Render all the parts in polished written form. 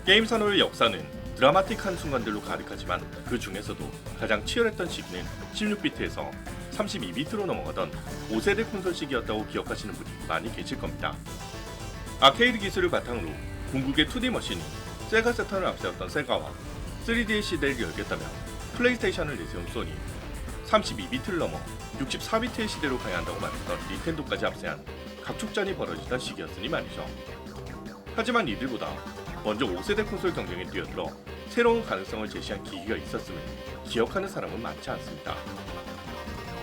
게임 산업의 역사는 드라마틱한 순간들로 가득하지만 그 중에서도 가장 치열했던 시기는 16비트에서 32비트로 넘어가던 5세대 콘솔 시기였다고 기억하시는 분이 많이 계실 겁니다. 아케이드 기술을 바탕으로 궁극의 2D 머신이 세가 세턴을 앞세웠던 세가와 3D의 시대를 열겠다며 플레이스테이션을 내세운 소니, 32비트를 넘어 64비트의 시대로 가야 한다고 말했던 닌텐도까지 앞세한 각축전이 벌어지던 시기였으니 말이죠. 하지만 이들보다 먼저 5세대 콘솔 경쟁에 뛰어들어 새로운 가능성을 제시한 기기가 있었음을 기억하는 사람은 많지 않습니다.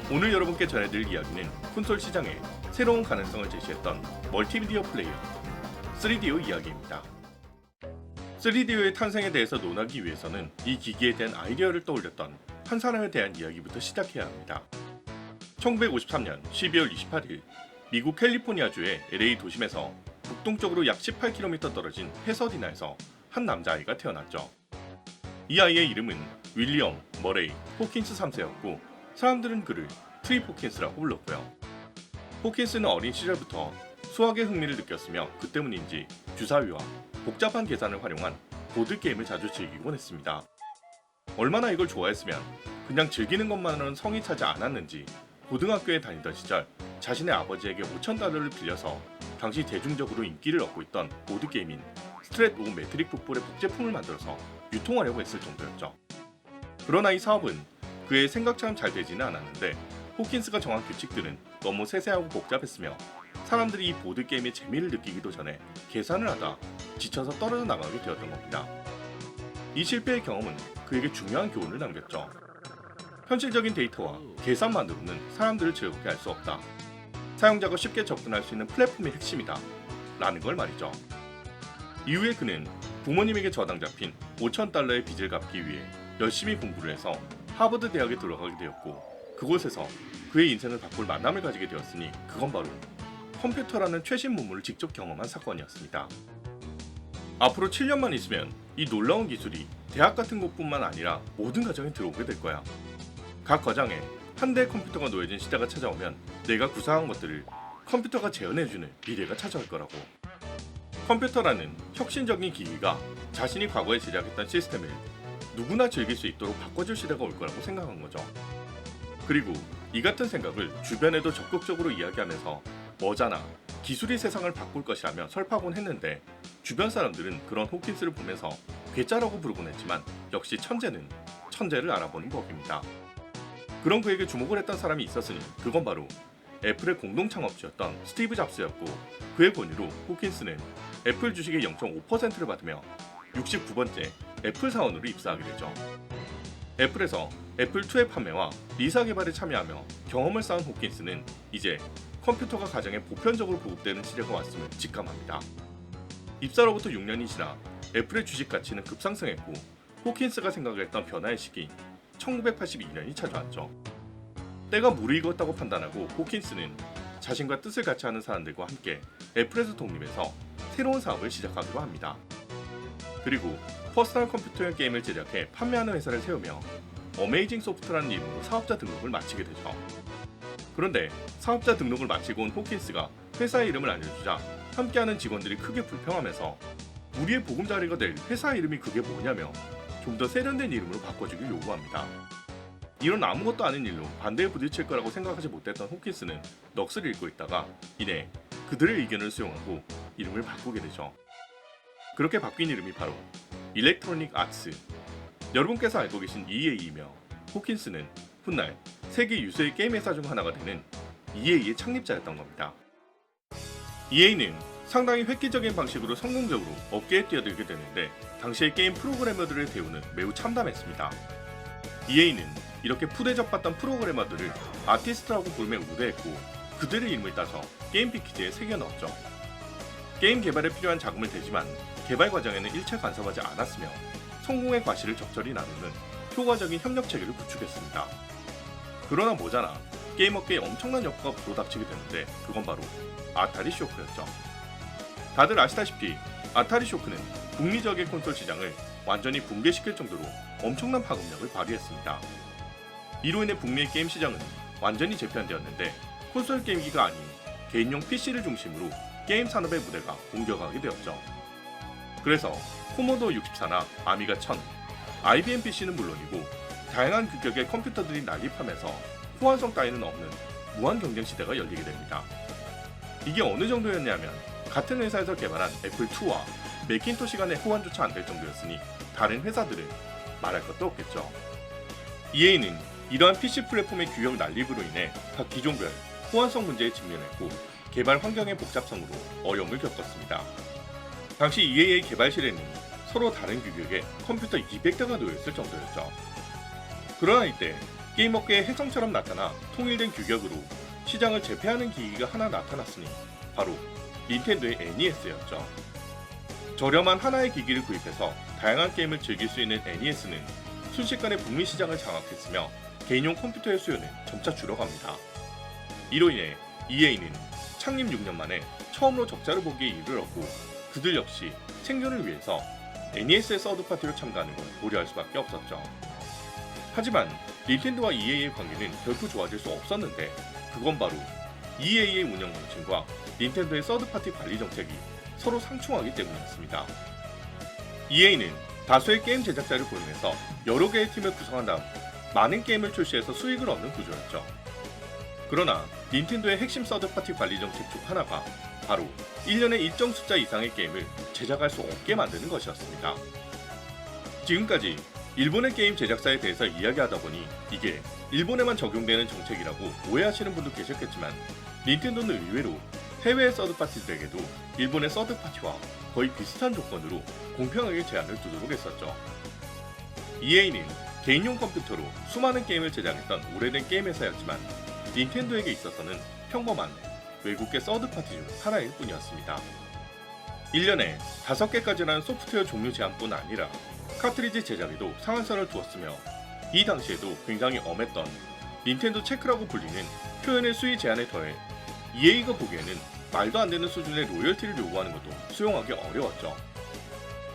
오늘 여러분께 전해드릴 이야기는 콘솔 시장에 새로운 가능성을 제시했던 멀티미디어 플레이어 3DO 이야기입니다. 3DO의 탄생에 대해서 논하기 위해서는 이 기기에 대한 아이디어를 떠올렸던 한 사람에 대한 이야기부터 시작해야 합니다. 1953년 12월 28일 미국 캘리포니아주의 LA 도심에서 북동쪽으로 약 18km 떨어진 패서디나에서 한 남자아이가 태어났죠. 이 아이의 이름은 윌리엄 머레이 호킨스 3세였고 사람들은 그를 트립 호킨스라고 불렀고요. 호킨스는 어린 시절부터 수학에 흥미를 느꼈으며 그 때문인지 주사위와 복잡한 계산을 활용한 보드게임을 자주 즐기곤 했습니다. 얼마나 이걸 좋아했으면 그냥 즐기는 것만으로는 성이 차지 않았는지 고등학교에 다니던 시절 자신의 아버지에게 5,000달러를 빌려서 당시 대중적으로 인기를 얻고 있던 보드게임인 스트렛 오 매트릭 풋볼의 복제품을 만들어서 유통하려고 했을 정도였죠. 그러나 이 사업은 그의 생각처럼 잘 되지는 않았는데 호킨스가 정한 규칙들은 너무 세세하고 복잡했으며 사람들이 이 보드게임의 재미를 느끼기도 전에 계산을 하다 지쳐서 떨어져 나가게 되었던 겁니다. 이 실패의 경험은 그에게 중요한 교훈을 남겼죠. 현실적인 데이터와 계산만으로는 사람들을 즐겁게 할 수 없다. 사용자가 쉽게 접근할 수 있는 플랫폼이 핵심이다. 라는 걸 말이죠. 이후에 그는 부모님에게 저당 잡힌 5,000달러의 빚을 갚기 위해 열심히 공부를 해서 하버드 대학에 들어가게 되었고 그곳에서 그의 인생을 바꿀 만남을 가지게 되었으니 그건 바로 컴퓨터라는 최신 문물을 직접 경험한 사건이었습니다. 앞으로 7년만 있으면 이 놀라운 기술이 대학 같은 곳뿐만 아니라 모든 가정에 들어오게 될 거야. 각 가정에 한 대의 컴퓨터가 놓여진 시대가 찾아오면 내가 구사한 것들을 컴퓨터가 재현해주는 미래가 찾아올 거라고. 컴퓨터라는 혁신적인 기기가 자신이 과거에 제작했던 시스템을 누구나 즐길 수 있도록 바꿔줄 시대가 올 거라고 생각한 거죠. 그리고 이 같은 생각을 주변에도 적극적으로 이야기하면서 뭐잖아, 기술이 세상을 바꿀 것이라며 설파곤 했는데 주변 사람들은 그런 호킨스를 보면서 괴짜라고 부르곤 했지만 역시 천재는 천재를 알아보는 법입니다. 그런 그에게 주목을 했던 사람이 있었으니 그건 바로 애플의 공동 창업주였던 스티브 잡스였고 그의 권유로 호킨스는 애플 주식의 0.5%를 받으며 69번째 애플 사원으로 입사하게 되죠. 애플에서 애플2의 판매와 리사 개발에 참여하며 경험을 쌓은 호킨스는 이제 컴퓨터가 가정에 보편적으로 보급되는 시대가 왔음을 직감합니다. 입사로부터 6년이 지나 애플의 주식 가치는 급상승했고 호킨스가 생각했던 변화의 시기인 1982년이 찾아왔죠. 때가 무르익었다고 판단하고 호킨스는 자신과 뜻을 같이 하는 사람들과 함께 애플에서 독립해서 새로운 사업을 시작하기로 합니다. 그리고 퍼스널 컴퓨터용 게임을 제작해 판매하는 회사를 세우며 어메이징 소프트라는 이름으로 사업자 등록을 마치게 되죠. 그런데 사업자 등록을 마치고 온 호킨스가 회사의 이름을 알려주자 함께하는 직원들이 크게 불평하면서 우리의 보금자리가 될 회사 이름이 그게 뭐냐며 좀 더 세련된 이름으로 바꿔주길 요구합니다. 이런 아무것도 아닌 일로 반대에 부딪힐 거라고 생각하지 못했던 호킨스는 넋을 잃고 있다가 이내 그들의 의견을 수용하고 이름을 바꾸게 되죠. 그렇게 바뀐 이름이 바로 일렉트로닉 아츠, 여러분께서 알고 계신 EA이며 호킨스는 훗날 세계 유수의 게임 회사 중 하나가 되는 EA의 창립자였던 겁니다. EA는 상당히 획기적인 방식으로 성공적으로 업계에 뛰어들게 되는데 당시의 게임 프로그래머들의 대우는 매우 참담했습니다. EA는 이렇게 푸대접받던 프로그래머들을 아티스트라고 부르며 우대했고 그들의 이름을 따서 게임 패키지에 새겨 넣었죠. 게임 개발에 필요한 자금을 대지만 개발 과정에는 일체 간섭하지 않았으며 성공의 과실을 적절히 나누는 효과적인 협력 체계를 구축했습니다. 그러나 모자라 게임업계에 엄청난 여파가 불어닥치게 되는데 그건 바로 아타리 쇼크였죠. 다들 아시다시피 아타리 쇼크는 북미 지역의 콘솔 시장을 완전히 붕괴시킬 정도로 엄청난 파급력을 발휘했습니다. 이로 인해 북미의 게임 시장은 완전히 재편되었는데 콘솔 게임기가 아닌 개인용 PC를 중심으로 게임 산업의 무대가 옮겨가게 되었죠. 그래서 코모도 64나 아미가 1000, IBM PC는 물론이고 다양한 규격의 컴퓨터들이 난립하면서 호환성 따위는 없는 무한 경쟁 시대가 열리게 됩니다. 이게 어느 정도였냐면 같은 회사에서 개발한 애플2와 매킨토시 간의 호환조차 안 될 정도였으니 다른 회사들은 말할 것도 없겠죠. EA는 이러한 PC 플랫폼의 규격 난립으로 인해 각 기종별 호환성 문제에 직면했고 개발 환경의 복잡성으로 어려움을 겪었습니다. 당시 EA의 개발실에는 서로 다른 규격의 컴퓨터 200대가 놓여있을 정도였죠. 그러나 이때 게임업계의 혜성처럼 나타나 통일된 규격으로 시장을 제패하는 기기가 하나 나타났으니 바로 닌텐도의 NES였죠. 저렴한 하나의 기기를 구입해서 다양한 게임을 즐길 수 있는 NES는 순식간에 북미 시장을 장악했으며 개인용 컴퓨터의 수요는 점차 줄어갑니다. 이로 인해 EA는 창립 6년 만에 처음으로 적자를 보기에 이르렀고 그들 역시 생존을 위해서 NES의 서드파티로 참가하는 걸 고려할 수밖에 없었죠. 하지만 닌텐도와 EA의 관계는 결코 좋아질 수 없었는데 그건 바로 EA의 운영 방침과 닌텐도의 서드파티 관리 정책이 서로 상충하기 때문이었습니다. EA는 다수의 게임 제작자를 고용해서 여러 개의 팀을 구성한 다음 많은 게임을 출시해서 수익을 얻는 구조였죠. 그러나 닌텐도의 핵심 서드파티 관리 정책 중 하나가 바로 1년에 일정 숫자 이상의 게임을 제작할 수 없게 만드는 것이었습니다. 지금까지 일본의 게임 제작사에 대해서 이야기하다 보니 이게 일본에만 적용되는 정책이라고 오해하시는 분도 계셨겠지만 닌텐도는 의외로 해외의 서드파티들에게도 일본의 서드파티와 거의 비슷한 조건으로 공평하게 제한을 두도록 했었죠. EA는 개인용 컴퓨터로 수많은 게임을 제작했던 오래된 게임 회사였지만 닌텐도에게 있어서는 평범한 외국계 서드파티 중 하나일 뿐이었습니다. 1년에 5개까지라는 소프트웨어 종류 제한뿐 아니라 카트리지 제작에도 상한선을 두었으며 이 당시에도 굉장히 엄했던 닌텐도 체크라고 불리는 표현의 수위 제한에 더해 EA가 보기에는 말도 안 되는 수준의 로열티를 요구하는 것도 수용하기 어려웠죠.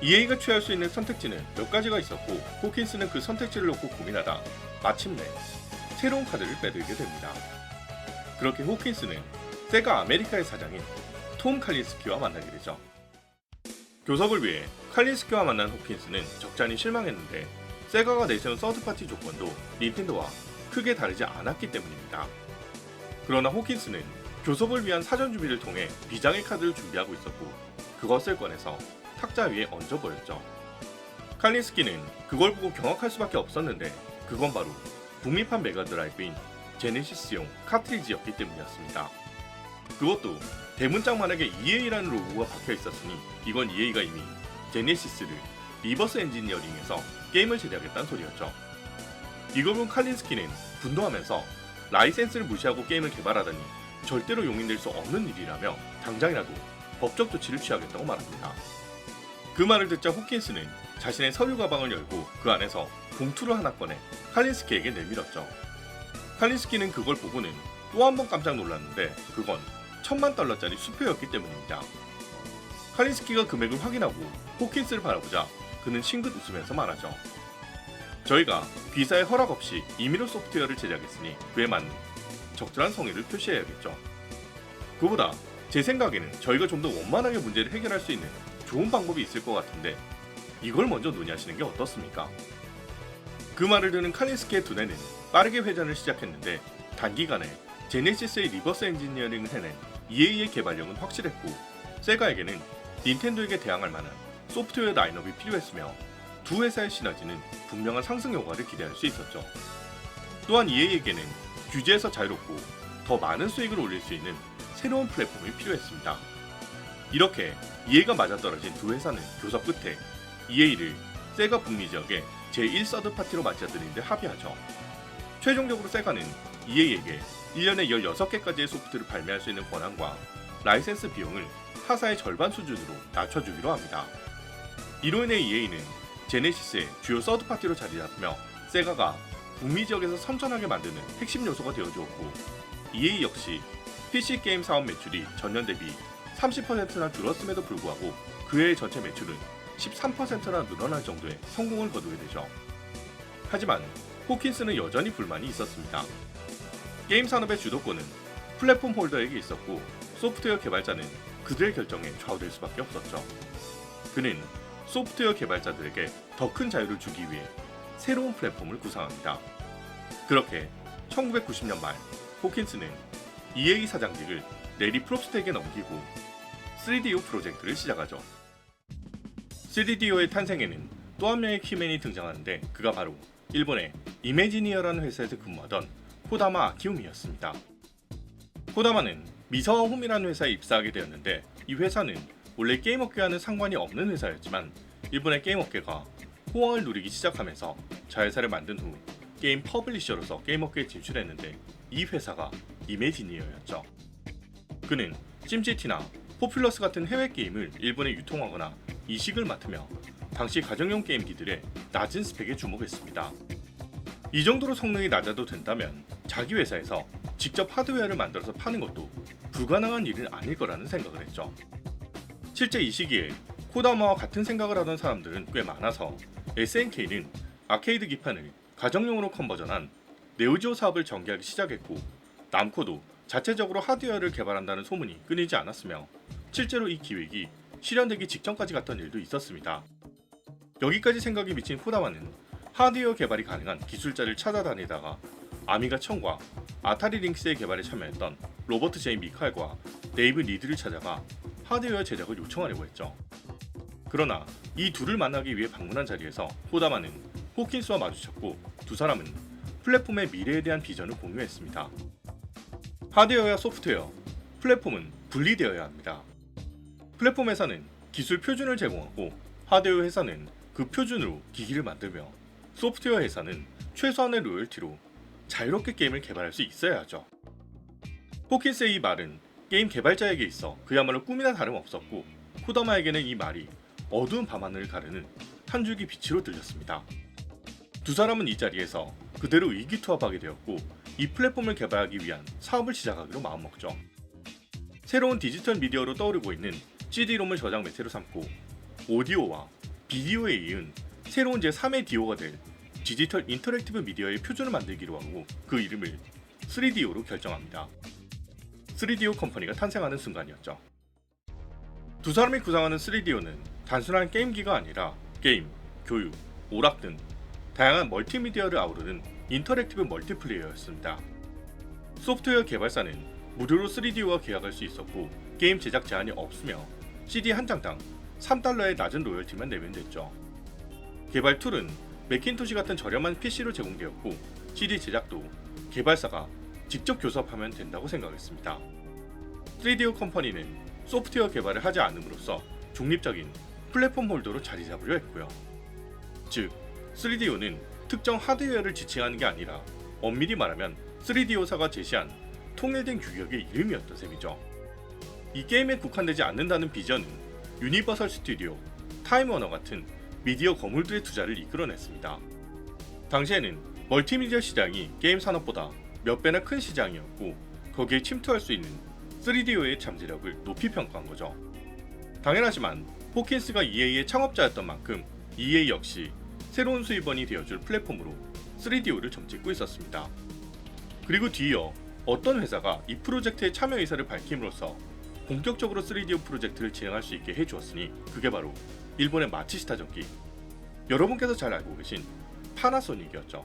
EA가 취할 수 있는 선택지는 몇 가지가 있었고 호킨스는 그 선택지를 놓고 고민하다 마침내 새로운 카드를 빼들게 됩니다. 그렇게 호킨스는 세가 아메리카의 사장인 톰 칼린스키와 만나게 되죠. 교섭을 위해 칼린스키와 만난 호킨스는 적잖이 실망했는데 세가가 내세운 서드파티 조건도 닌텐도와 크게 다르지 않았기 때문입니다. 그러나 호킨스는 교섭을 위한 사전 준비를 통해 비장의 카드를 준비하고 있었고 그것을 꺼내서 탁자 위에 얹어 보였죠. 칼린스키는 그걸 보고 경악할 수밖에 없었는데 그건 바로 북미판 메가드라이브인 제네시스용 카트리지였기 때문이었습니다. 그것도 대문짝만하게 EA라는 로고가 박혀 있었으니 이건 EA가 이미 제네시스를 리버스 엔지니어링해서 게임을 제작했다는 소리였죠. 이걸 본 칼린스키는 분노하면서 라이센스를 무시하고 게임을 개발하다니 절대로 용인될 수 없는 일이라며 당장이라도 법적 조치를 취하겠다고 말합니다. 그 말을 듣자 호킨스는 자신의 서류 가방을 열고 그 안에서 봉투를 하나 꺼내 칼린스키에게 내밀었죠. 칼린스키는 그걸 보고는 또 한 번 깜짝 놀랐는데 그건 $10,000,000짜리 수표였기 때문입니다. 칼린스키가 금액을 확인하고 호킨스를 바라보자 그는 싱긋 웃으면서 말하죠. 저희가 귀사의 허락 없이 임의로 소프트웨어를 제작했으니 그에 맞는 적절한 성의를 표시해야겠죠. 그보다 제 생각에는 저희가 좀 더 원만하게 문제를 해결할 수 있는 좋은 방법이 있을 것 같은데 이걸 먼저 논의하시는 게 어떻습니까? 그 말을 듣는 칼린스키의 두뇌는 빠르게 회전을 시작했는데 단기간에 제네시스의 리버스 엔지니어링을 해낸 EA의 개발력은 확실했고 세가에게는 닌텐도에게 대항할 만한 소프트웨어 라인업이 필요했으며 두 회사의 시너지는 분명한 상승 효과를 기대할 수 있었죠. 또한 EA에게는 규제에서 자유롭고 더 많은 수익을 올릴 수 있는 새로운 플랫폼이 필요했습니다. 이렇게 EA가 맞아떨어진 두 회사는 교섭 끝에 EA를 세가 북미 지역의 제1 서드파티로 맞이하드리는 데 합의하죠. 최종적으로 세가는 EA에게 1년에 16개까지의 소프트를 발매할 수 있는 권한과 라이센스 비용을 타사의 절반 수준으로 낮춰주기로 합니다. 이로 인해 EA는 제네시스의 주요 서드파티로 자리잡으며 세가가 북미 지역에서 선전하게 만드는 핵심 요소가 되어주었고 EA 역시 PC 게임 사업 매출이 전년 대비 30%나 줄었음에도 불구하고 그 해의 전체 매출은 13%나 늘어날 정도의 성공을 거두게 되죠. 하지만 호킨스는 여전히 불만이 있었습니다. 게임 산업의 주도권은 플랫폼 홀더에게 있었고 소프트웨어 개발자는 그들의 결정에 좌우될 수밖에 없었죠. 그는 소프트웨어 개발자들에게 더 큰 자유를 주기 위해 새로운 플랫폼을 구상합니다. 그렇게 1990년 말 호킨스는 EA 사장직을 레리 프롭스트에게 넘기고 3DO 프로젝트를 시작하죠. 3DO의 탄생에는 또 한 명의 키맨이 등장하는데 그가 바로 일본의 이매지니어라는 회사에서 근무하던 코다마 아키우미였습니다. 코다마는 미사와 홈이라는 회사에 입사하게 되었는데 이 회사는 원래 게임 업계와는 상관이 없는 회사였지만 일본의 게임 업계가 호황을 누리기 시작하면서 자회사를 만든 후 게임 퍼블리셔로서 게임 업계에 진출했는데 이 회사가 이매지니어였죠. 그는 심시티나 포퓰러스 같은 해외 게임을 일본에 유통하거나 이식을 맡으며 당시 가정용 게임기들의 낮은 스펙에 주목했습니다. 이 정도로 성능이 낮아도 된다면 자기 회사에서 직접 하드웨어를 만들어서 파는 것도 불가능한 일은 아닐 거라는 생각을 했죠. 실제 이 시기에 코다마와 같은 생각을 하던 사람들은 꽤 많아서 SNK는 아케이드 기판을 가정용으로 컨버전한 네오지오 사업을 전개하기 시작했고 남코도 자체적으로 하드웨어를 개발한다는 소문이 끊이지 않았으며 실제로 이 기획이 실현되기 직전까지 갔던 일도 있었습니다. 여기까지 생각이 미친 코다마는 하드웨어 개발이 가능한 기술자를 찾아다니다가 아미가 청과 아타리 링스의 개발에 참여했던 로버트 제이 미칼과 데이브 리드를 찾아가 하드웨어 제작을 요청하려고 했죠. 그러나 이 둘을 만나기 위해 방문한 자리에서 코다마는 호킨스와 마주쳤고 두 사람은 플랫폼의 미래에 대한 비전을 공유했습니다. 하드웨어와 소프트웨어, 플랫폼은 분리되어야 합니다. 플랫폼 회사는 기술 표준을 제공하고 하드웨어 회사는 그 표준으로 기기를 만들며 소프트웨어 회사는 최소한의 로열티로 자유롭게 게임을 개발할 수 있어야 하죠. 호킨스의 이 말은 게임 개발자에게 있어 그야말로 꿈이나 다름없었고 코다마에게는 이 말이 어두운 밤하늘을 가르는 한 줄기 빛으로 들렸습니다. 두 사람은 이 자리에서 그대로 의기투합하게 되었고 이 플랫폼을 개발하기 위한 사업을 시작하기로 마음먹죠. 새로운 디지털 미디어로 떠오르고 있는 CD롬을 저장 매체로 삼고 오디오와 비디오에 이은 새로운 제3의 디오가 될 디지털 인터랙티브 미디어의 표준을 만들기로 하고 그 이름을 3DO로 결정합니다. 3DO 컴퍼니가 탄생하는 순간이었죠. 두 사람이 구상하는 3DO는 단순한 게임기가 아니라 게임, 교육, 오락 등 다양한 멀티미디어를 아우르는 인터랙티브 멀티플레이어였습니다. 소프트웨어 개발사는 무료로 3DO와 계약할 수 있었고 게임 제작 제한이 없으며 CD 한 장당 3달러의 낮은 로열티만 내면 됐죠. 개발 툴은 매킨토시 같은 저렴한 PC로 제공되었고 CD 제작도 개발사가 직접 교섭하면 된다고 생각했습니다. 3DO 컴퍼니는 소프트웨어 개발을 하지 않음으로써 중립적인 플랫폼 홀더로 자리 잡으려 했고요. 즉, 3DO는 특정 하드웨어를 지칭하는 게 아니라 엄밀히 말하면 3DO사가 제시한 통일된 규격의 이름이었던 셈이죠. 이 게임에 국한되지 않는다는 비전은 유니버설 스튜디오, 타임워너 같은 미디어 거물들의 투자를 이끌어냈습니다. 당시에는 멀티미디어 시장이 게임 산업보다 몇 배나 큰 시장이었고 거기에 침투할 수 있는 3DO의 잠재력을 높이 평가한 거죠. 당연하지만 호킨스가 EA의 창업자였던 만큼 EA 역시 새로운 수입원이 되어줄 플랫폼으로 3DO를 점찍고 있었습니다. 그리고 뒤이어 어떤 회사가 이 프로젝트의 참여 의사를 밝힘으로써 본격적으로 3DO 프로젝트를 진행할 수 있게 해주었으니 그게 바로 일본의 마치시타 전기, 여러분께서 잘 알고 계신 파나소닉이었죠.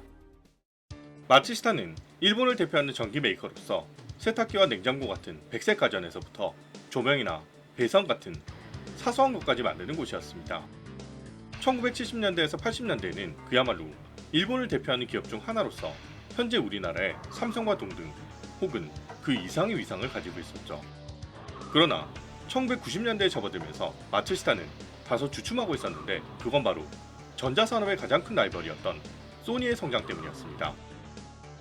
마치시타는 일본을 대표하는 전기 메이커로서 세탁기와 냉장고 같은 백색 가전에서부터 조명이나 배선 같은 사소한 것까지 만드는 곳이었습니다. 1970년대에서 80년대에는 그야말로 일본을 대표하는 기업 중 하나로서 현재 우리나라의 삼성과 동등 혹은 그 이상의 위상을 가지고 있었죠. 그러나 1990년대에 접어들면서 마츠시타는 다소 주춤하고 있었는데 그건 바로 전자산업의 가장 큰 라이벌이었던 소니의 성장 때문이었습니다.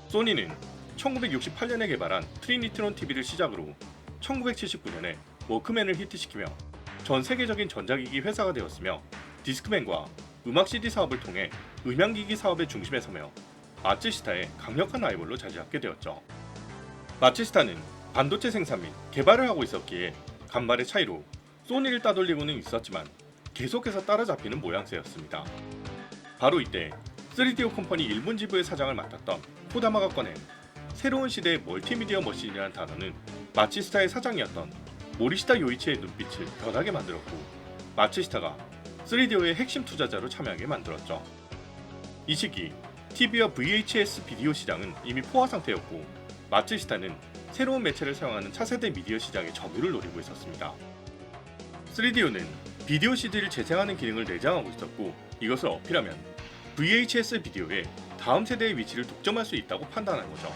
소니는 1968년에 개발한 트리니트론 TV를 시작으로 1979년에 워크맨을 히트시키며 전 세계적인 전자기기 회사가 되었으며 디스크맨과 음악 CD 사업을 통해 음향기기 사업의 중심에 서며 마츠시타의 강력한 라이벌로 자리 잡게 되었죠. 마츠시타는 반도체 생산 및 개발을 하고 있었기에 간발의 차이로 소니를 따돌리고는 있었지만 계속해서 따라잡히는 모양새였습니다. 바로 이때 3DO 컴퍼니 일본 지부의 사장을 맡았던 코다마가 꺼낸 새로운 시대의 멀티미디어 머신이라는 단어는 마츠시타의 사장이었던 모리시타 요이치의 눈빛을 변하게 만들었고 마츠시타가 3DO의 핵심 투자자로 참여하게 만들었죠. 이 시기 TV와 VHS 비디오 시장은 이미 포화 상태였고 마츠시타는 새로운 매체를 사용하는 차세대 미디어 시장의 점유를 노리고 있었습니다. 3DO는 비디오 CD를 재생하는 기능을 내장하고 있었고 이것을 어필하면 VHS 비디오의 다음 세대의 위치를 독점할 수 있다고 판단한 거죠.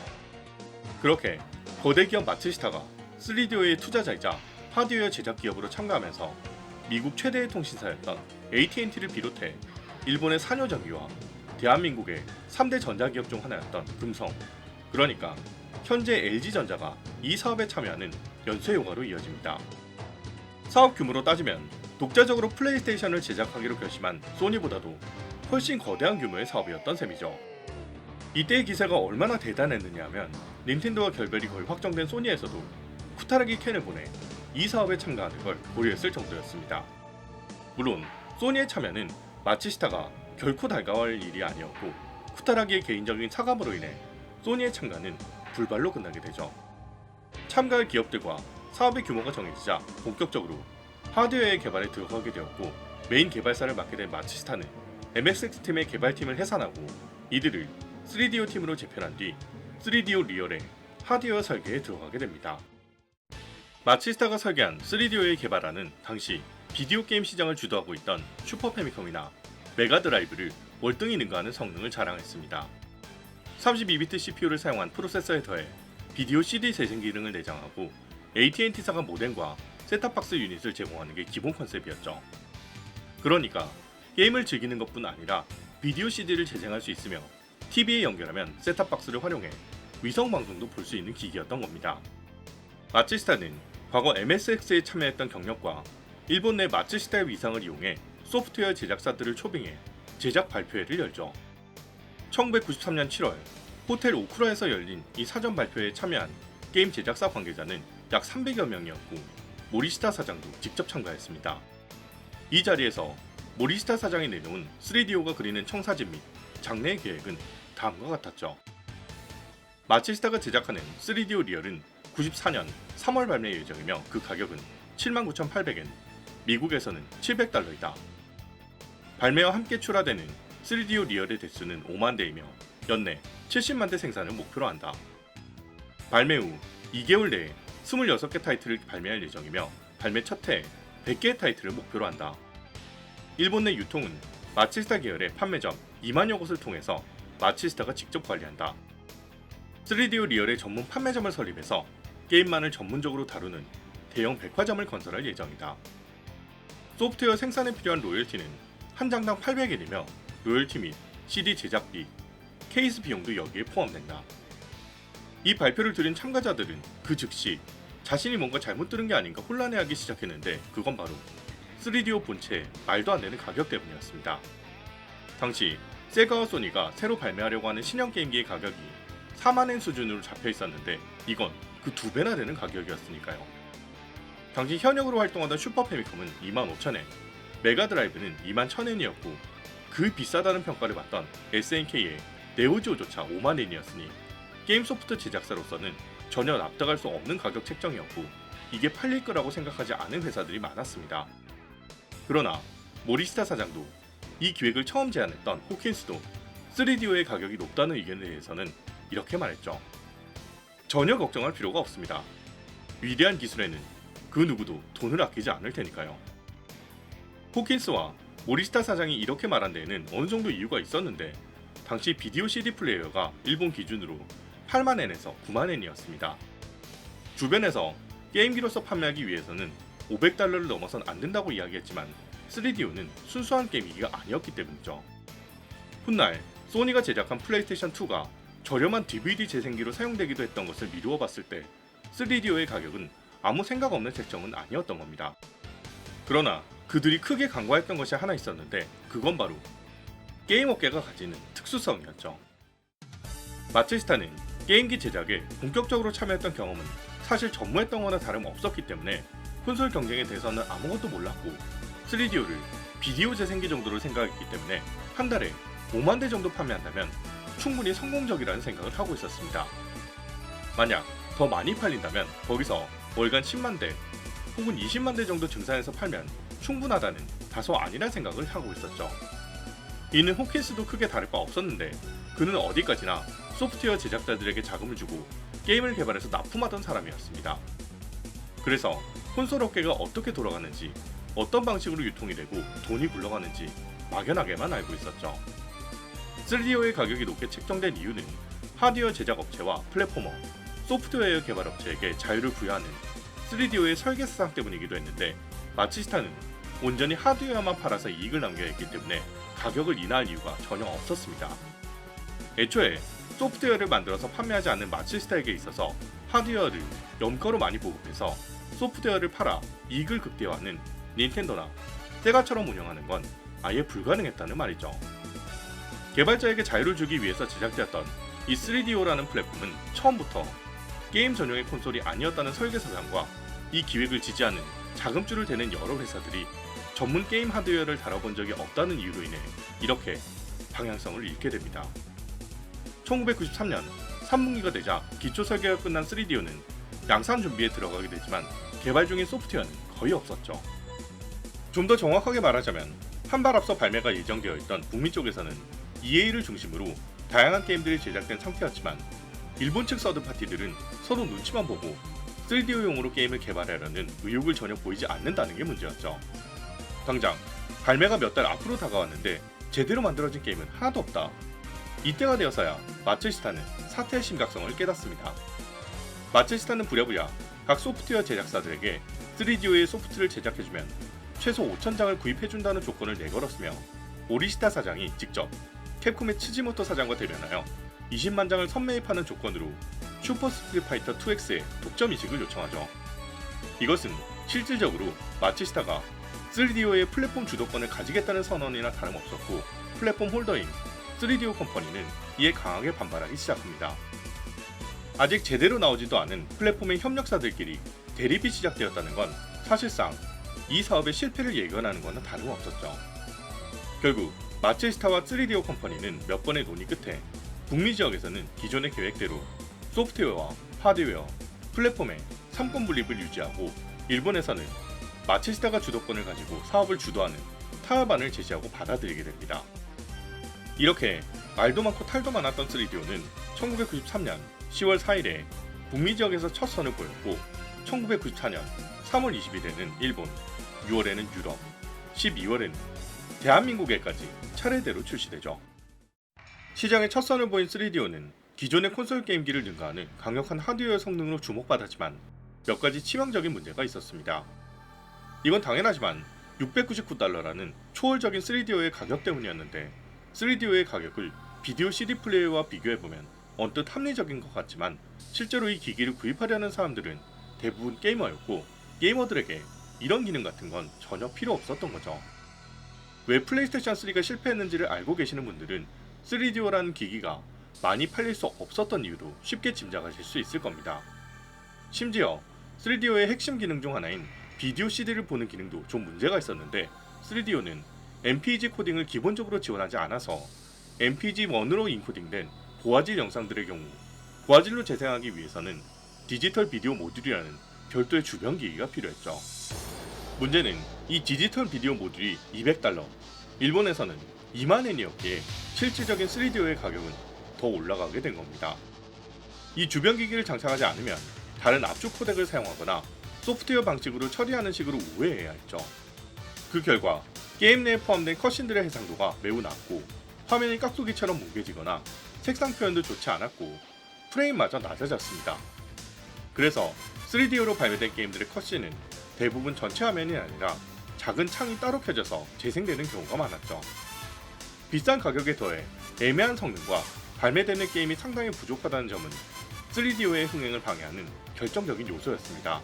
그렇게 거대 기업 마츠시타가 3DO의 투자자이자 하드웨어 제작 기업으로 참가하면서 미국 최대의 통신사였던 AT&T를 비롯해 일본의 산요전기와 대한민국의 3대 전자기업 중 하나였던 금성, 그러니까 현재 LG전자가 이 사업에 참여하는 연쇄 효과로 이어집니다. 사업 규모로 따지면 독자적으로 플레이스테이션을 제작하기로 결심한 소니보다도 훨씬 거대한 규모의 사업이었던 셈이죠. 이때의 기세가 얼마나 대단했느냐 하면 닌텐도와 결별이 거의 확정된 소니에서도 쿠타라기 캔을 보내 이 사업에 참가하는 걸 고려했을 정도였습니다. 물론 소니의 참여는 마츠시타가 결코 달가워할 일이 아니었고 쿠타라기의 개인적인 사감으로 인해 소니의 참가는 불발로 끝나게 되죠. 참가할 기업들과 사업의 규모가 정해지자 본격적으로 하드웨어의 개발에 들어가게 되었고 메인 개발사를 맡게 된 마츠시타는 MSX 팀의 개발팀을 해산하고 이들을 3DO 팀으로 재편한 뒤 3DO 리얼의 하드웨어 설계에 들어가게 됩니다. 마츠시타가 설계한 3DO의 개발안은 당시 비디오 게임 시장을 주도하고 있던 슈퍼 패미컴이나 메가드라이브를 월등히 능가하는 성능을 자랑했습니다. 32비트 CPU를 사용한 프로세서에 더해 비디오 CD 재생 기능을 내장하고 AT&T사가 모뎀과 셋탑박스 유닛을 제공하는 게 기본 컨셉이었죠. 그러니까 게임을 즐기는 것뿐 아니라 비디오 CD를 재생할 수 있으며 TV에 연결하면 셋탑박스를 활용해 위성방송도 볼 수 있는 기기였던 겁니다. 마츠시타는 과거 MSX에 참여했던 경력과 일본 내 마츠시타의 위상을 이용해 소프트웨어 제작사들을 초빙해 제작 발표회를 열죠. 1993년 7월 호텔 오쿠라에서 열린 이 사전 발표에 참여한 게임 제작사 관계자는 약 300여 명이었고 모리시타 사장도 직접 참가했습니다. 이 자리에서 모리시타 사장이 내놓은 3DO가 그리는 청사진 및 장래의 계획은 다음과 같았죠. 마츠시타가 제작하는 3DO 리얼은 94년 3월 발매 예정이며 그 가격은 79,800엔, 미국에서는 700달러이다. 발매와 함께 출하되는 3DO 리얼의 대수는 5만 대이며 연내 70만 대 생산을 목표로 한다. 발매 후 2개월 내에 26개 타이틀을 발매할 예정이며 발매 첫 해에 100개의 타이틀을 목표로 한다. 일본 내 유통은 마츠시타 계열의 판매점 2만여 곳을 통해서 마츠시타가 직접 관리한다. 3DO 리얼의 전문 판매점을 설립해서 게임만을 전문적으로 다루는 대형 백화점을 건설할 예정이다. 소프트웨어 생산에 필요한 로열티는 한 장당 800엔이며 로열티 및 CD 제작비, 케이스 비용도 여기에 포함된다. 이 발표를 들은 참가자들은 그 즉시 자신이 뭔가 잘못 들은 게 아닌가 혼란해하기 시작했는데 그건 바로 3DO 본체의 말도 안 되는 가격 때문이었습니다. 당시 세가와 소니가 새로 발매하려고 하는 신형 게임기의 가격이 4만엔 수준으로 잡혀 있었는데 이건 그 2배나 되는 가격이었으니까요. 당시 현역으로 활동하던 슈퍼 패미컴은 25,000엔, 메가드라이브는 21,000엔이었고 그 비싸다는 평가를 받던 SNK의 네오지오조차 5만엔이었으니 게임 소프트 제작사로서는 전혀 납득할 수 없는 가격 책정이었고 이게 팔릴 거라고 생각하지 않은 회사들이 많았습니다. 그러나 모리시타 사장도 이 기획을 처음 제안했던 호킨스도 3DO의 가격이 높다는 의견에 대해서는 이렇게 말했죠. 전혀 걱정할 필요가 없습니다. 위대한 기술에는 그 누구도 돈을 아끼지 않을 테니까요. 호킨스와 모리시타 사장이 이렇게 말한 데에는 어느 정도 이유가 있었는데 당시 비디오 CD 플레이어가 일본 기준으로 8만엔에서 9만엔이었습니다. 주변에서 게임기로서 판매하기 위해서는 500달러를 넘어선 안 된다고 이야기했지만 3DO는 순수한 게임기가 아니었기 때문이죠. 훗날 소니가 제작한 플레이스테이션 2가 저렴한 DVD 재생기로 사용되기도 했던 것을 미루어 봤을 때 3DO의 가격은 아무 생각 없는 책정은 아니었던 겁니다. 그러나 그들이 크게 간과했던 것이 하나 있었는데 그건 바로 게임 업계가 가지는 특수성이었죠. 마츠시타는 게임기 제작에 본격적으로 참여했던 경험은 사실 전무했던 거나 다름없었기 때문에 콘솔 경쟁에 대해서는 아무것도 몰랐고 3DO를 비디오 재생기 정도로 생각했기 때문에 한 달에 5만 대 정도 판매한다면 충분히 성공적이라는 생각을 하고 있었습니다. 만약 더 많이 팔린다면 거기서 월간 10만 대 혹은 20만 대 정도 증산해서 팔면 충분하다는 다소 아니란 생각을 하고 있었죠. 이는 호킨스도 크게 다를 바 없었는데 그는 어디까지나 소프트웨어 제작자들에게 자금을 주고 게임을 개발해서 납품하던 사람이었습니다. 그래서 콘솔 업계가 어떻게 돌아가는지, 어떤 방식으로 유통이 되고 돈이 굴러가는지 막연하게만 알고 있었죠. 3DO의 가격이 높게 책정된 이유는 하드웨어 제작 업체와 플랫포머, 소프트웨어 개발 업체에게 자유를 부여하는 3DO의 설계 사상 때문이기도 했는데, 마치스타는 온전히 하드웨어만 팔아서 이익을 남겨야 했기 때문에 가격을 인하할 이유가 전혀 없었습니다. 애초에 소프트웨어를 만들어서 판매하지 않는 마치스타에게 있어서 하드웨어를 염가로 많이 보급해서 소프트웨어를 팔아 이익을 극대화하는 닌텐도나 세가처럼 운영하는 건 아예 불가능했다는 말이죠. 개발자에게 자유를 주기 위해서 제작되었던 이 3DO라는 플랫폼은 처음부터 게임 전용의 콘솔이 아니었다는 설계 사상과 이 기획을 지지하는 자금줄을 대는 여러 회사들이 전문 게임 하드웨어를 다뤄본 적이 없다는 이유로 인해 이렇게 방향성을 잃게 됩니다. 1993년 3분기가 되자 기초 설계가 끝난 3DO는 양산 준비에 들어가게 되지만 개발 중인 소프트웨어는 거의 없었죠. 좀 더 정확하게 말하자면 한 발 앞서 발매가 예정되어 있던 북미 쪽에서는 EA를 중심으로 다양한 게임들이 제작된 상태였지만 일본 측 서드파티들은 서로 눈치만 보고 3DO용으로 게임을 개발하려는 의욕을 전혀 보이지 않는다는 게 문제였죠. 당장 발매가 몇 달 앞으로 다가왔는데 제대로 만들어진 게임은 하나도 없다. 이때가 되어서야 마츠시타는 사태의 심각성을 깨닫습니다. 마츠시타는 부랴부랴 각 소프트웨어 제작사들에게 3DO의 소프트를 제작해주면 최소 5,000장을 구입해준다는 조건을 내걸었으며 오리시타 사장이 직접 캡콤의 츠지모토 사장과 대면하여 20만 장을 선매입하는 조건으로 슈퍼 스트리트 파이터 2X의 독점 이식을 요청하죠. 이것은 실질적으로 마츠시타가 3DO의 플랫폼 주도권을 가지겠다는 선언이나 다름없었고 플랫폼 홀더인 3DO 컴퍼니는 이에 강하게 반발하기 시작합니다. 아직 제대로 나오지도 않은 플랫폼의 협력사들끼리 대립이 시작되었다는 건 사실상 이 사업의 실패를 예견하는 것은 다름없었죠. 결국 마츠시타와 3DO 컴퍼니는 몇 번의 논의 끝에 북미 지역에서는 기존의 계획대로 소프트웨어와 하드웨어, 플랫폼의 3권 분립을 유지하고 일본에서는 마츠시타가 주도권을 가지고 사업을 주도하는 타협안을 제시하고 받아들이게 됩니다. 이렇게 말도 많고 탈도 많았던 3DO는 1993년 10월 4일에 북미 지역에서 첫 선을 보였고 1994년 3월 20일에는 일본, 6월에는 유럽, 12월에는 대한민국에까지 차례대로 출시되죠. 시장에 첫 선을 보인 3DO는 기존의 콘솔 게임기를 능가하는 강력한 하드웨어 성능으로 주목받았지만 몇 가지 치명적인 문제가 있었습니다. 이건 당연하지만 699달러라는 초월적인 3DO의 가격 때문이었는데 3DO의 가격을 비디오 CD 플레이어와 비교해보면 언뜻 합리적인 것 같지만 실제로 이 기기를 구입하려는 사람들은 대부분 게이머였고 게이머들에게 이런 기능 같은 건 전혀 필요 없었던 거죠. 왜 플레이스테이션 3가 실패했는지를 알고 계시는 분들은 3DO라는 기기가 많이 팔릴 수 없었던 이유도 쉽게 짐작하실 수 있을 겁니다. 심지어 3DO의 핵심 기능 중 하나인 비디오 CD를 보는 기능도 좀 문제가 있었는데 3DO는 MPEG 코딩을 기본적으로 지원하지 않아서 MPEG-1으로 인코딩된 고화질 영상들의 경우 고화질로 재생하기 위해서는 디지털 비디오 모듈이라는 별도의 주변 기기가 필요했죠. 문제는 이 디지털 비디오 모듈이 200달러, 일본에서는 2만엔이었기에 실질적인 3DO의 가격은 더 올라가게 된 겁니다. 이 주변 기기를 장착하지 않으면 다른 압축 코덱을 사용하거나 소프트웨어 방식으로 처리하는 식으로 우회해야 했죠. 그 결과 게임 내에 포함된 컷신들의 해상도가 매우 낮고 화면이 깍두기처럼 뭉개지거나 색상 표현도 좋지 않았고 프레임마저 낮아졌습니다. 그래서 3DO로 발매된 게임들의 컷신은 대부분 전체 화면이 아니라 작은 창이 따로 켜져서 재생되는 경우가 많았죠. 비싼 가격에 더해 애매한 성능과 발매되는 게임이 상당히 부족하다는 점은 3DO의 흥행을 방해하는 결정적인 요소였습니다.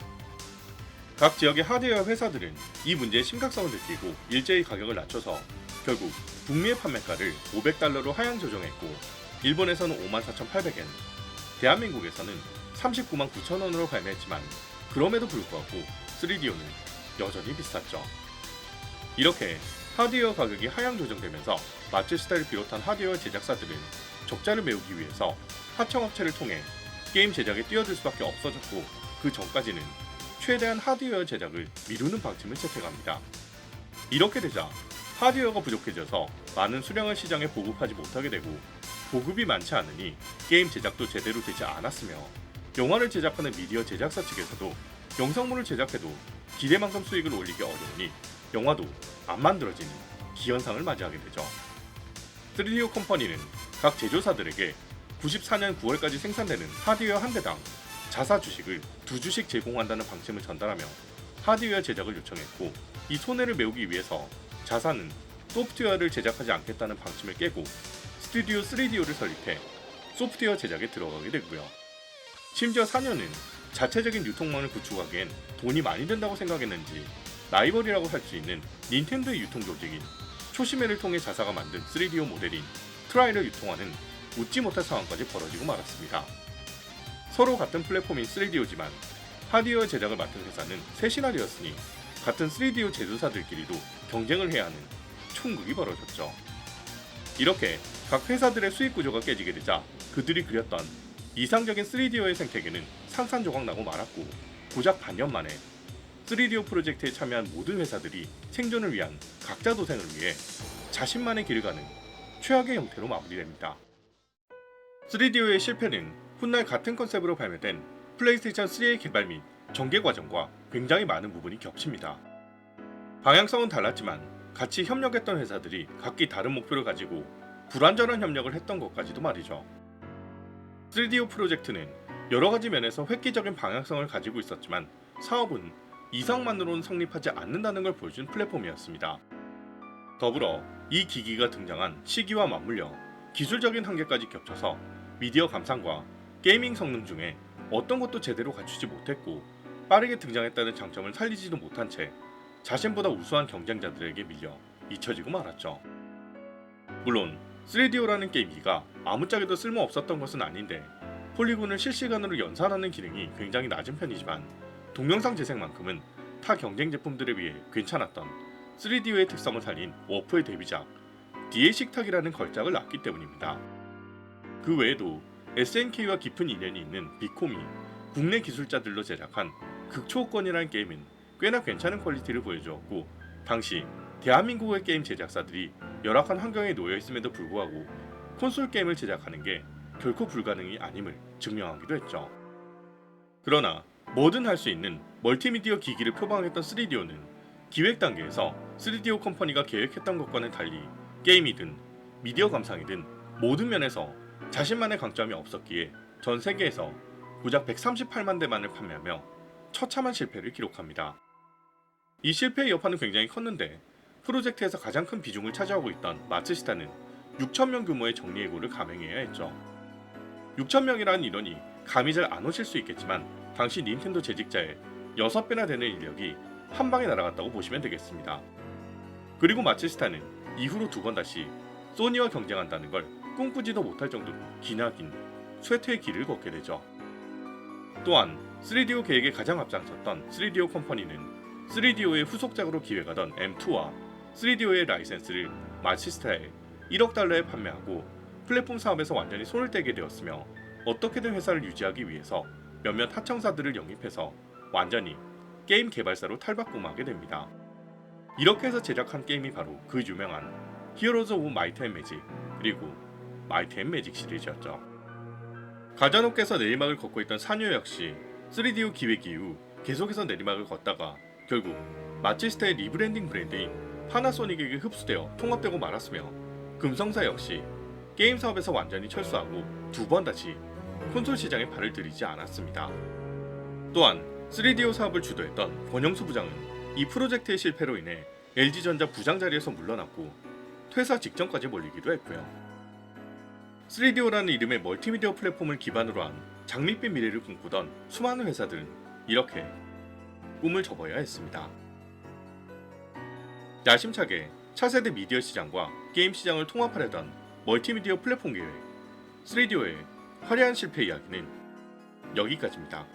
각 지역의 하드웨어 회사들은 이 문제의 심각성을 느끼고 일제히 가격을 낮춰서 결국 북미의 판매가를 500달러로 하향 조정했고 일본에서는 54,800엔, 대한민국에서는 39만 9천원으로 발매했지만 그럼에도 불구하고 3DO는 여전히 비쌌죠. 이렇게 하드웨어 가격이 하향 조정되면서 마츠시타를 비롯한 하드웨어 제작사들은 적자를 메우기 위해서 하청업체를 통해 게임 제작에 뛰어들 수밖에 없어졌고 그 전까지는 최대한 하드웨어 제작을 미루는 방침을 채택합니다. 이렇게 되자 하드웨어가 부족해져서 많은 수량을 시장에 보급하지 못하게 되고 보급이 많지 않으니 게임 제작도 제대로 되지 않았으며 영화를 제작하는 미디어 제작사 측에서도 영상물을 제작해도 기대만큼 수익을 올리기 어려우니 영화도 안 만들어지는 기현상을 맞이하게 되죠. 3DO 컴퍼니는 각 제조사들에게 94년 9월까지 생산되는 하드웨어 한 대당 자사 주식을 2주씩 제공한다는 방침을 전달하며 하드웨어 제작을 요청했고, 이 손해를 메우기 위해서 자사는 소프트웨어를 제작하지 않겠다는 방침을 깨고 스튜디오 3DO를 설립해 소프트웨어 제작에 들어가게 되고요. 심지어 4년은 자체적인 유통망을 구축하기엔 돈이 많이 든다고 생각했는지 라이벌이라고 할 수 있는 닌텐도의 유통 조직인 초시메를 통해 자사가 만든 3DO 모델인 트라이를 유통하는 웃지 못할 상황까지 벌어지고 말았습니다. 서로 같은 플랫폼인 3DO지만 하드웨어 제작을 맡은 회사는 셋이나 되었으니 같은 3DO 제조사들끼리도 경쟁을 해야 하는 총극이 벌어졌죠. 이렇게 각 회사들의 수익 구조가 깨지게 되자 그들이 그렸던 이상적인 3DO의 생태계는 산산조각 나고 말았고, 고작 반년 만에 3DO 프로젝트에 참여한 모든 회사들이 생존을 위한 각자 도생을 위해 자신만의 길을 가는 최악의 형태로 마무리됩니다. 3DO의 실패는 훗날 같은 컨셉으로 발매된 플레이스테이션 3의 개발 및 전개 과정과 굉장히 많은 부분이 겹칩니다. 방향성은 달랐지만 같이 협력했던 회사들이 각기 다른 목표를 가지고 불완전한 협력을 했던 것까지도 말이죠. 3DO 프로젝트는 여러가지 면에서 획기적인 방향성을 가지고 있었지만 사업은 이상만으로는 성립하지 않는다는 걸 보여준 플랫폼이었습니다. 더불어 이 기기가 등장한 시기와 맞물려 기술적인 한계까지 겹쳐서 미디어 감상과 게이밍 성능 중에 어떤 것도 제대로 갖추지 못했고, 빠르게 등장했다는 장점을 살리지도 못한 채 자신보다 우수한 경쟁자들에게 밀려 잊혀지고 말았죠. 물론 3DO라는 게임기가 아무짝에도 쓸모없었던 것은 아닌데, 폴리곤을 실시간으로 연산하는 기능이 굉장히 낮은 편이지만 동영상 재생만큼은 타 경쟁 제품들에 비해 괜찮았던 3DO의 특성을 살린 워프의 데뷔작 디에 식탁이라는 걸작을 낳았기 때문입니다. 그 외에도 SNK와 깊은 인연이 있는 비콤이 국내 기술자들로 제작한 극초호권이라는 게임은 꽤나 괜찮은 퀄리티를 보여주었고, 당시 대한민국의 게임 제작사들이 열악한 환경에 놓여 있음에도 불구하고 콘솔 게임을 제작하는 게 결코 불가능이 아님을 증명하기도 했죠. 그러나 뭐든 할 수 있는 멀티미디어 기기를 표방했던 3DO는 기획 단계에서 3DO 컴퍼니가 계획했던 것과는 달리 게임이든 미디어 감상이든 모든 면에서 자신만의 강점이 없었기에 전 세계에서 고작 138만 대만을 판매하며 처참한 실패를 기록합니다. 이 실패의 여파는 굉장히 컸는데, 프로젝트에서 가장 큰 비중을 차지하고 있던 마츠시타는 6,000명 규모의 정리해고를 감행해야 했죠. 6,000명이라는 인원이 감이 잘 안 오실 수 있겠지만 당시 닌텐도 재직자의 6배나 되는 인력이 한 방에 날아갔다고 보시면 되겠습니다. 그리고 마츠시타는 이후로 2번 다시 소니와 경쟁한다는 걸 꿈꾸지도 못할 정도로 기나긴 쇠퇴의 길을 걷게 되죠. 또한 3DO 계획에 가장 앞장섰던 3DO 컴퍼니는 3DO의 후속작으로 기획하던 M2와 3DO의 라이센스를 마츠시타에 1억 달러에 판매하고 플랫폼 사업에서 완전히 손을 떼게 되었으며, 어떻게든 회사를 유지하기 위해서 몇몇 하청사들을 영입해서 완전히 게임 개발사로 탈바꿈하게 됩니다. 이렇게 해서 제작한 게임이 바로 그 유명한 히어로즈 오브 마이트 앤 매직, 그리고 마이트 앤 매직 시리즈였죠. 가전업계에서 내리막을 걷고 있던 사뇨 역시 3DO 기획 이후 계속해서 내리막을 걷다가 결국 마츠시타의 리브랜딩 브랜드인 파나소닉에게 흡수되어 통합되고 말았으며, 금성사 역시 게임 사업에서 완전히 철수하고 2번 다시 콘솔 시장에 발을 들이지 않았습니다. 또한 3DO 사업을 주도했던 권영수 부장은 이 프로젝트의 실패로 인해 LG전자 부장 자리에서 물러났고 퇴사 직전까지 몰리기도 했고요. 3DO라는 이름의 멀티미디어 플랫폼을 기반으로 한 장밋빛 미래를 꿈꾸던 수많은 회사들은 이렇게 꿈을 접어야 했습니다. 야심차게 차세대 미디어 시장과 게임 시장을 통합하려던 멀티미디어 플랫폼 계획 3DO의 화려한 실패 이야기는 여기까지입니다.